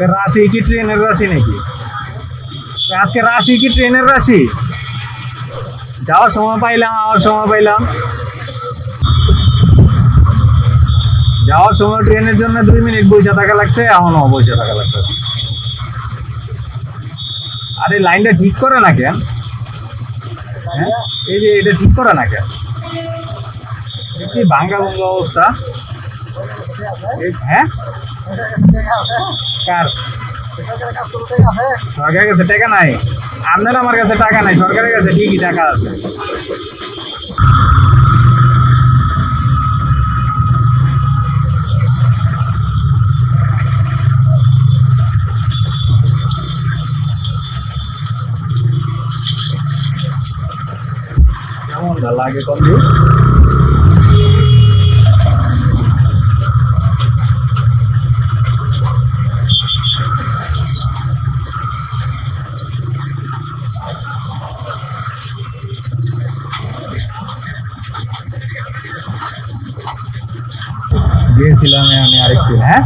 রাশি কি ট্রেনের রাশি নাকি? আজকে রাশি কি ট্রেনের রাশি? যাওয়ার সময় পাইলাম, আওয়ার সময় পাইলাম। যাওয়ার সময় ট্রেনের জন্য 2 মিনিট বসে থাকা লাগছে, এখনো বসে থাকা লাগছে। আরে লাইনটা ঠিক করে না কেন? হ্যাঁ, এই যে এটা ঠিক করে না কেন? কি ভাঙ্গা ভঙ্গা অবস্থা। হ্যাঁ, কার সরকারের কাছে টাকা নাই? আপনার আমার কাছে টাকা নাই, সরকারের কাছে ঠিকই টাকা আছে। কেমন লাগে কম দিয়ে গিয়েছিলাম আমি আরেকদিন। হ্যাঁ,